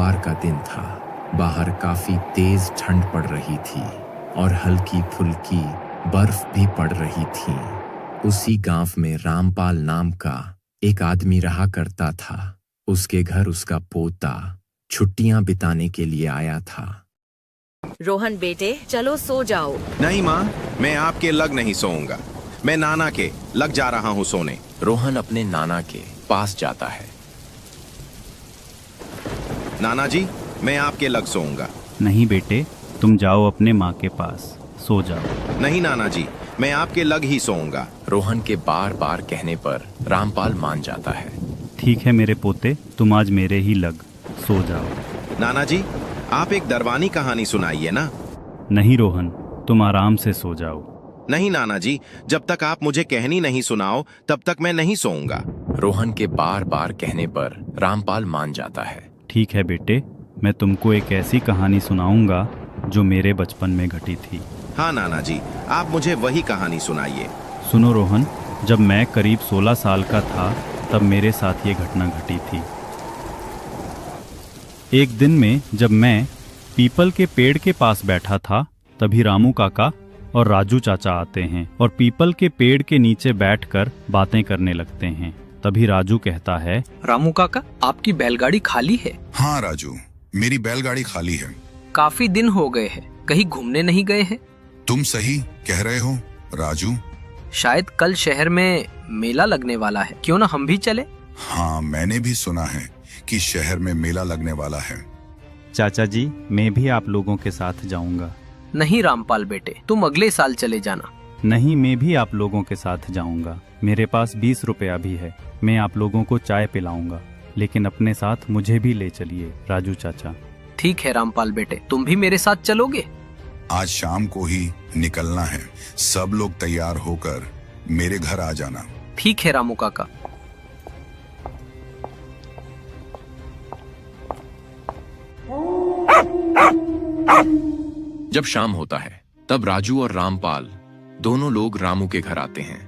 सोमवार का दिन था। बाहर काफी तेज ठंड पड़ रही थी और हल्की फुल्की बर्फ भी पड़ रही थी। उसी गांव में रामपाल नाम का एक आदमी रहा करता था। उसके घर उसका पोता छुट्टियां बिताने के लिए आया था। रोहन बेटे, चलो सो जाओ। नहीं माँ, मैं आपके लग नहीं सोऊंगा। मैं नाना के लग जा रहा हूँ सोने। रोहन अपने नाना के पास जाता है। नाना जी, मैं आपके लग सोऊंगा। नहीं बेटे, तुम जाओ अपने माँ के पास, सो जाओ। नहीं नाना जी, मैं आपके लग ही सोऊंगा। रोहन के बार बार कहने पर रामपाल मान जाता है। ठीक है मेरे पोते, तुम आज मेरे ही लग सो जाओ। नाना जी, आप एक दरवानी कहानी सुनाइए ना। नहीं रोहन, तुम आराम से सो जाओ। नहीं नाना जी, जब तक आप मुझे कहानी नहीं सुनाओ तब तक मैं नहीं सोऊंगा। रोहन के बार बार कहने पर रामपाल मान जाता है। ठीक है बेटे, मैं तुमको एक ऐसी कहानी सुनाऊंगा जो मेरे बचपन में घटी थी। हाँ नाना जी, आप मुझे वही कहानी सुनाइए। सुनो रोहन, जब मैं करीब 16 साल का था तब मेरे साथ ये घटना घटी थी। एक दिन में जब मैं पीपल के पेड़ के पास बैठा था, तभी रामू काका और राजू चाचा आते हैं और पीपल के पेड़ के नीचे बैठकर बातें करने लगते हैं। तभी राजू कहता है, रामू काका, आपकी बैलगाड़ी खाली है? हाँ राजू, मेरी बैलगाड़ी खाली है। काफी दिन हो गए हैं, कहीं घूमने नहीं गए हैं? तुम सही कह रहे हो राजू। शायद कल शहर में मेला लगने वाला है, क्यों ना हम भी चले? हाँ, मैंने भी सुना है कि शहर में मेला लगने वाला है। चाचा जी, मैं भी आप लोगों के साथ जाऊंगा। नहीं रामपाल बेटे, तुम अगले साल चले जाना। नहीं, मैं भी आप लोगों के साथ जाऊंगा। मेरे पास 20 रुपया भी है। मैं आप लोगों को चाय पिलाऊंगा, लेकिन अपने साथ मुझे भी ले चलिए राजू चाचा। ठीक है रामपाल बेटे, तुम भी मेरे साथ चलोगे? आज शाम को ही निकलना है। सब लोग तैयार होकर मेरे घर आ जाना। ठीक है रामू काका। जब शाम होता है तब राजू और रामपाल दोनों लोग रामू के घर आते हैं।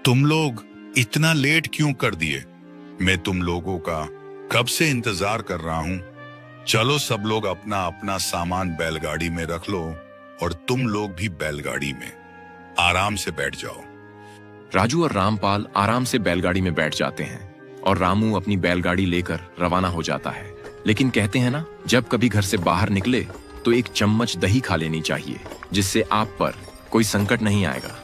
तुम लोग इतना लेट क्यों कर दिए? मैं तुम लोगों का कब से इंतजार कर रहा हूँ। चलो सब लोग अपना अपना सामान बैलगाड़ी में रख लो और तुम लोग भी बैलगाड़ी में आराम से बैठ जाओ। राजू और रामपाल आराम से बैलगाड़ी में बैठ जाते हैं और रामू अपनी बैलगाड़ी लेकर रवाना हो जाता है। लेकिन कहते हैं ना, जब कभी घर से बाहर निकले तो एक चम्मच दही खा लेनी चाहिए, जिससे आप पर कोई संकट नहीं आएगा।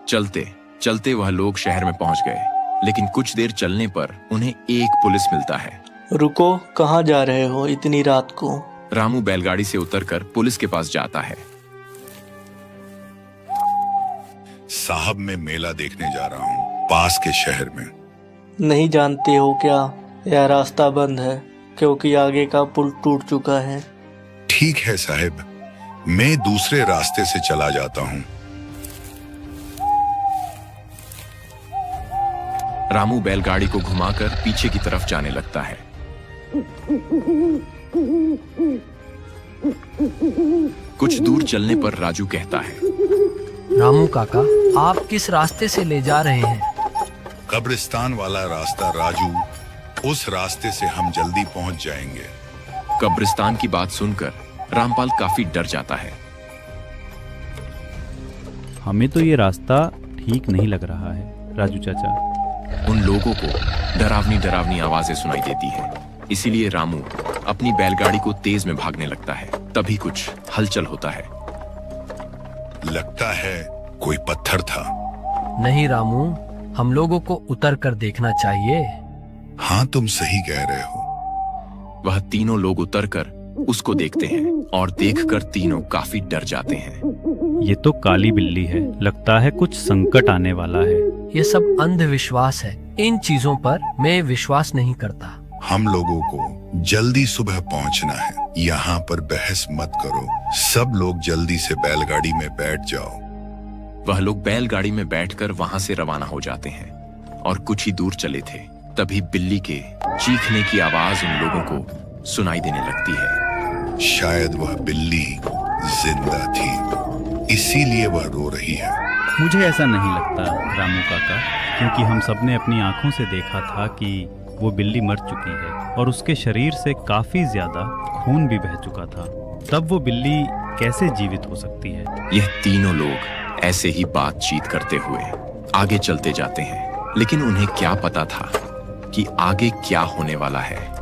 चलते चलते वह लोग शहर में पहुंच गए, लेकिन कुछ देर चलने पर उन्हें एक पुलिस मिलता है। रुको, कहाँ जा रहे हो इतनी रात को? रामू बैलगाड़ी से उतरकर पुलिस के पास जाता है। साहब, मैं मेला देखने जा रहा हूँ पास के शहर में। नहीं जानते हो क्या, यह रास्ता बंद है क्योंकि आगे का पुल टूट चुका है। ठीक है साहब, मैं दूसरे रास्ते से चला जाता हूँ। रामू बैलगाड़ी को घुमाकर पीछे की तरफ जाने लगता है। कुछ दूर चलने पर राजू कहता है, रामू काका, आप किस रास्ते से ले जा रहे हैं? कब्रिस्तान वाला रास्ता राजू, उस रास्ते से हम जल्दी पहुंच जाएंगे। कब्रिस्तान की बात सुनकर रामपाल काफी डर जाता है। हमें तो ये रास्ता ठीक नहीं लग रहा है राजू चाचा। उन लोगों को डरावनी डरावनी आवाजें सुनाई देती हैं। इसीलिए रामू अपनी बैलगाड़ी को तेज में भागने लगता है। तभी कुछ हलचल होता है। लगता है कोई पत्थर था। नहीं रामू, हम लोगों को उतर कर देखना चाहिए। हाँ, तुम सही कह रहे हो। वह तीनों लोग उतरकर उसको देखते हैं और देखकर तीनों काफी डर जाते हैं। ये तो काली बिल्ली है, लगता है कुछ संकट आने वाला है। ये सब अंधविश्वास है, इन चीजों पर मैं विश्वास नहीं करता। हम लोगों को जल्दी सुबह पहुंचना है, यहाँ पर बहस मत करो। सब लोग जल्दी से बैलगाड़ी में बैठ जाओ। वह लोग बैलगाड़ी में बैठकर वहां से रवाना हो जाते हैं और कुछ ही दूर चले थे, तभी बिल्ली के चीखने की आवाज उन लोगों को सुनाई देने लगती है। शायद वह बिल्ली जिंदा थी, इसीलिए वह रो रही है। मुझे ऐसा नहीं लगता रामू काका, क्योंकि हम सबने अपनी आंखों से देखा था कि वो बिल्ली मर चुकी है और उसके शरीर से काफी ज्यादा खून भी बह चुका था। तब वो बिल्ली कैसे जीवित हो सकती है? यह तीनों लोग ऐसे ही बातचीत करते हुए आगे चलते जाते हैं, लेकिन उन्हें क्या पता था कि आगे क्या होने वाला है।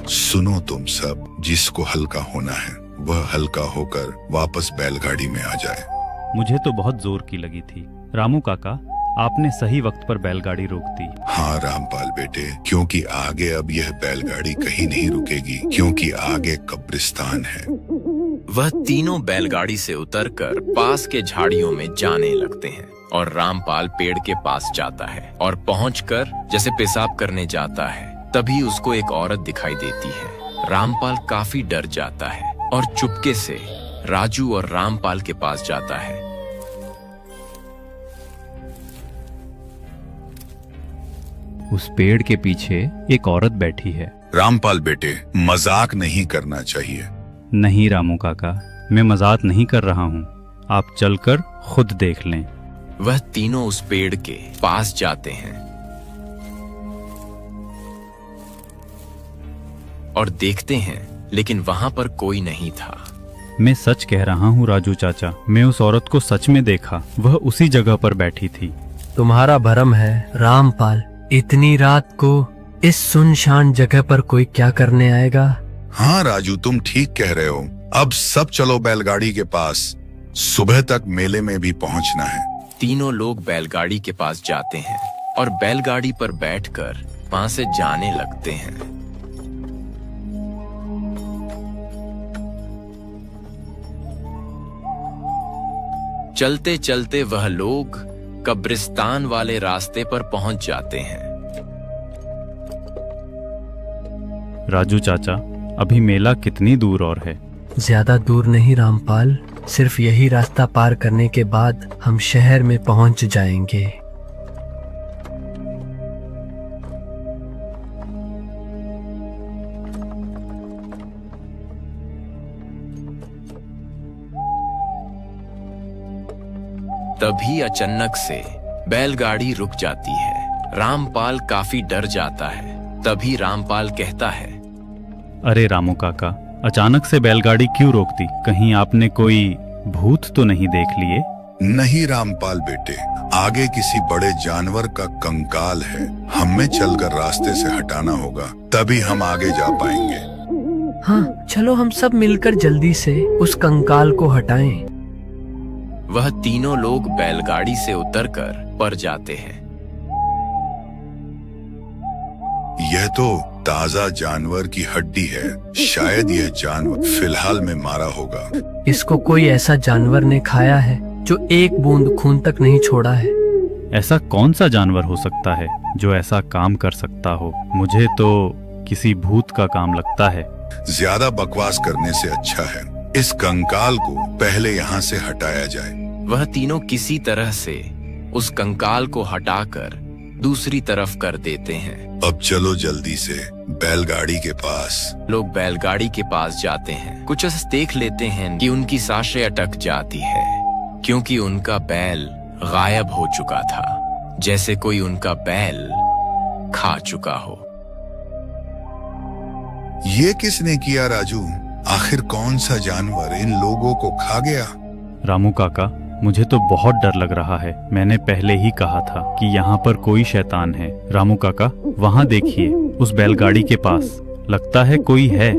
सुनो तुम सब, जिसको हल्का होना है वह हल्का होकर वापस बैलगाड़ी में आ जाए। मुझे तो बहुत जोर की लगी थी। रामू काका, आपने सही वक्त पर बैलगाड़ी रोक दी। हाँ रामपाल बेटे, क्योंकि आगे अब यह बैलगाड़ी कहीं नहीं रुकेगी, क्योंकि आगे कब्रिस्तान है। वह तीनों बैलगाड़ी से उतरकर पास के झाड़ियों में जाने लगते हैं और रामपाल पेड़ के पास जाता है और पहुंचकर जैसे पेशाब करने जाता है, तभी उसको एक औरत दिखाई देती है। रामपाल काफी डर जाता है और चुपके से राजू और रामपाल के पास जाता है। उस पेड़ के पीछे एक औरत बैठी है। रामपाल बेटे, मजाक नहीं करना चाहिए। नहीं रामू काका, मैं मजाक नहीं कर रहा हूँ, आप चलकर खुद देख लें। वह तीनों उस पेड़ के पास जाते हैं और देखते हैं, लेकिन वहां पर कोई नहीं था। मैं सच कह रहा हूँ राजू चाचा, मैं उस औरत को सच में देखा, वह उसी जगह पर बैठी थी। तुम्हारा भरम है रामपाल, इतनी रात को इस सुनसान जगह पर कोई क्या करने आएगा? हाँ राजू, तुम ठीक कह रहे हो। अब सब चलो बैलगाड़ी के पास, सुबह तक मेले में भी पहुंचना है। तीनों लोग बैलगाड़ी के पास जाते हैं और बैलगाड़ी पर बैठकर वहां से जाने लगते हैं। चलते चलते वह लोग कब्रिस्तान वाले रास्ते पर पहुंच जाते हैं। राजू चाचा, अभी मेला कितनी दूर और है? ज्यादा दूर नहीं रामपाल, सिर्फ यही रास्ता पार करने के बाद हम शहर में पहुंच जाएंगे। तभी अचानक से बैलगाड़ी रुक जाती है। रामपाल काफी डर जाता है। तभी रामपाल कहता है, अरे रामू काका, अचानक से बैलगाड़ी क्यों रोक दी? कहीं आपने कोई भूत तो नहीं देख लिए? नहीं रामपाल बेटे, आगे किसी बड़े जानवर का कंकाल है, हमें चलकर रास्ते से हटाना होगा, तभी हम आगे जा पाएंगे। हाँ चलो, हम सब मिलकर जल्दी से उस कंकाल को हटाएं। वह तीनों लोग बैलगाड़ी से उतरकर पर जाते हैं। यह तो ताजा जानवर की हड्डी है, शायद यह जानवर फिलहाल में मारा होगा। इसको कोई ऐसा जानवर ने खाया है जो एक बूंद खून तक नहीं छोड़ा है। ऐसा कौन सा जानवर हो सकता है जो ऐसा काम कर सकता हो? मुझे तो किसी भूत का काम लगता है। ज्यादा बकवास करने से अच्छा है इस कंकाल को पहले यहाँ से हटाया जाए। वह तीनों किसी तरह से उस कंकाल को हटाकर दूसरी तरफ कर देते हैं। अब चलो जल्दी से बैलगाड़ी के पास। लोग बैलगाड़ी के पास जाते हैं। कुछ देख लेते हैं कि उनकी सांसें अटक जाती है, क्योंकि उनका बैल गायब हो चुका था, जैसे कोई उनका बैल खा चुका हो। ये किसने किया राजू? आखिर कौन सा जानवर इन लोगों को खा गया? रामू काका, मुझे तो बहुत डर लग रहा है। मैंने पहले ही कहा था कि यहाँ पर कोई शैतान है। रामू काका, वहाँ देखिए, उस बैलगाड़ी के पास लगता है कोई है।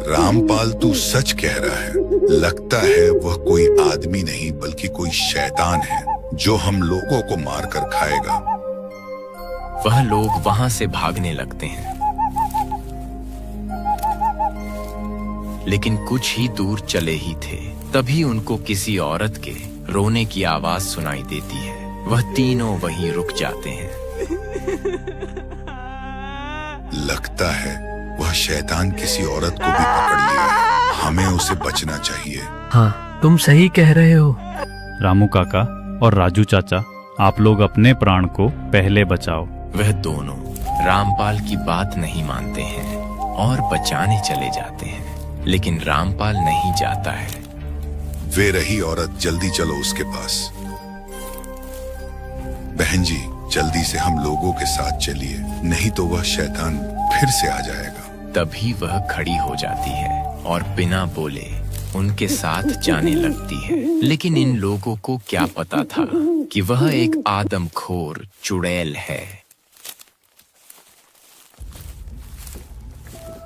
रामपाल, तू सच कह रहा है। लगता है वह कोई आदमी नहीं बल्कि कोई शैतान है जो हम लोगों को मारकर खाएगा। वह लोग वहाँ से भागने लगते हैं, लेकिन कुछ ही दूर चले ही थे, तभी उनको किसी औरत के रोने की आवाज सुनाई देती है। वह तीनों वहीं रुक जाते हैं। लगता है वह शैतान किसी औरत को भी पकड़ लिया है। हमें उसे बचना चाहिए। हाँ, तुम सही कह रहे हो। रामू काका और राजू चाचा, आप लोग अपने प्राण को पहले बचाओ। वह दोनों रामपाल की बात नहीं मानते हैं और बचाने चले जाते हैं, लेकिन रामपाल नहीं जाता है। वे रही औरत, जल्दी चलो उसके पास। बहन जी, जल्दी से हम लोगों के साथ चलिए, नहीं तो वह शैतान फिर से आ जाएगा। तभी वह खड़ी हो जाती है और बिना बोले उनके साथ जाने लगती है। लेकिन इन लोगों को क्या पता था कि वह एक आदमखोर चुड़ैल है।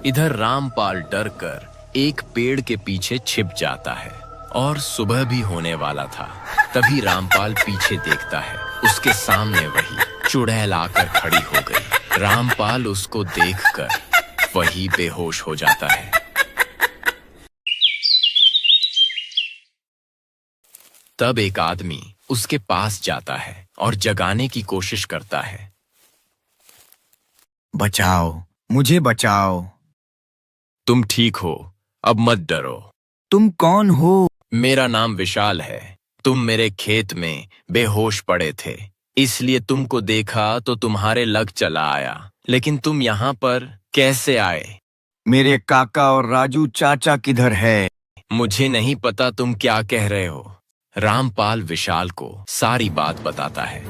इधर रामपाल डरकर एक पेड़ के पीछे छिप जाता है और सुबह भी होने वाला था। तभी रामपाल पीछे देखता है, उसके सामने वही चुड़ैल आकर खड़ी हो गई। रामपाल उसको देखकर वही बेहोश हो जाता है। तब एक आदमी उसके पास जाता है और जगाने की कोशिश करता है। बचाओ, मुझे बचाओ। तुम ठीक हो, अब मत डरो। तुम कौन हो? मेरा नाम विशाल है। तुम मेरे खेत में बेहोश पड़े थे, इसलिए तुमको देखा तो तुम्हारे लग चला आया। लेकिन तुम यहाँ पर कैसे आए? मेरे काका और राजू चाचा किधर है? मुझे नहीं पता तुम क्या कह रहे हो। रामपाल विशाल को सारी बात बताता है।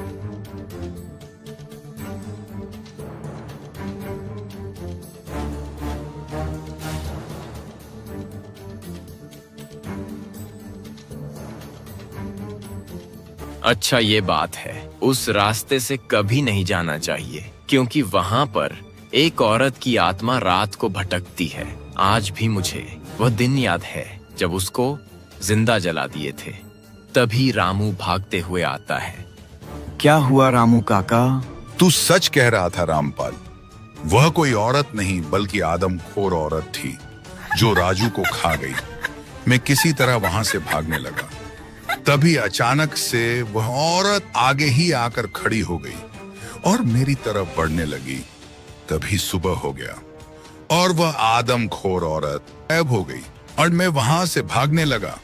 अच्छा, ये बात है। उस रास्ते से कभी नहीं जाना चाहिए, क्योंकि वहां पर एक औरत की आत्मा रात को भटकती है। आज भी मुझे वह दिन याद है जब उसको जिंदा जला दिए थे। तभी रामू भागते हुए आता है। क्या हुआ रामू काका? तू सच कह रहा था रामपाल। वह कोई औरत नहीं बल्कि आदमखोर औरत थी जो राजू को खा गई। मैं किसी तरह वहां से भागने लगा, तभी अचानक से वह औरत आगे ही आकर खड़ी हो गई और मेरी तरफ बढ़ने लगी। तभी सुबह हो गया और वह आदमखोर औरत गायब हो गई और मैं वहां से भागने लगा।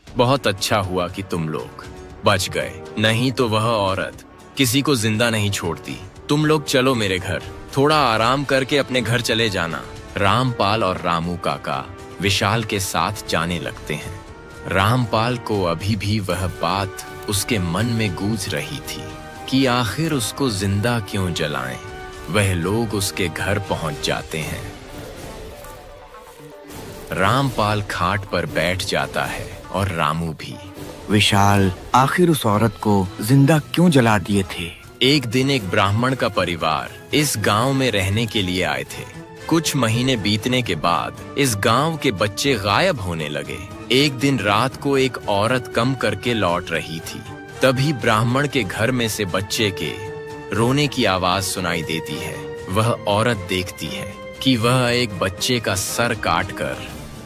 बहुत अच्छा हुआ कि तुम लोग बच गए, नहीं तो वह औरत किसी को जिंदा नहीं छोड़ती। तुम लोग चलो मेरे घर, थोड़ा आराम करके अपने घर चले जाना। रामपाल और रामू काका विशाल के साथ जाने लगते हैं। रामपाल को अभी भी वह बात उसके मन में गूंज रही थी कि आखिर उसको जिंदा क्यों जलाएं। वह लोग उसके घर पहुंच जाते हैं। रामपाल खाट पर बैठ जाता है और रामू भी। विशाल, आखिर उस औरत को जिंदा क्यों जला दिए थे? एक दिन एक ब्राह्मण का परिवार इस गांव में रहने के लिए आए थे। कुछ महीने बीतने के बाद इस गांव के बच्चे गायब होने लगे। एक दिन रात को एक औरत कम करके लौट रही थी। तभी ब्राह्मण के घर में से बच्चे के रोने की आवाज सुनाई देती है। वह औरत देखती है कि वह एक बच्चे का सर काटकर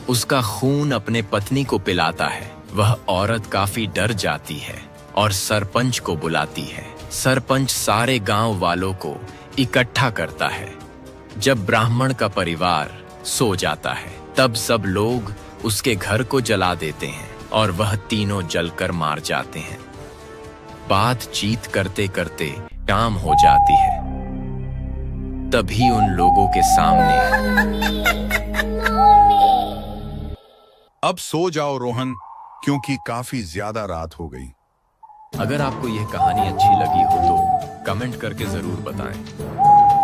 उसका खून अपने पत्नी को पिलाता है। वह औरत काफी डर जाती है और सरपंच को बुलाती है। सरपंच सारे गांव वालों को इकट्ठा करता है। जब ब्राह्मण का परिवार सो जाता है, तब सब लोग उसके घर को जला देते हैं और वह तीनों जलकर मार जाते हैं। बातचीत करते करते शाम हो जाती है। तभी उन लोगों के सामने। अब सो जाओ रोहन, क्योंकि काफी ज्यादा रात हो गई। अगर आपको यह कहानी अच्छी लगी हो तो कमेंट करके जरूर बताएं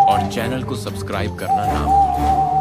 और चैनल को सब्सक्राइब करना ना भूलें।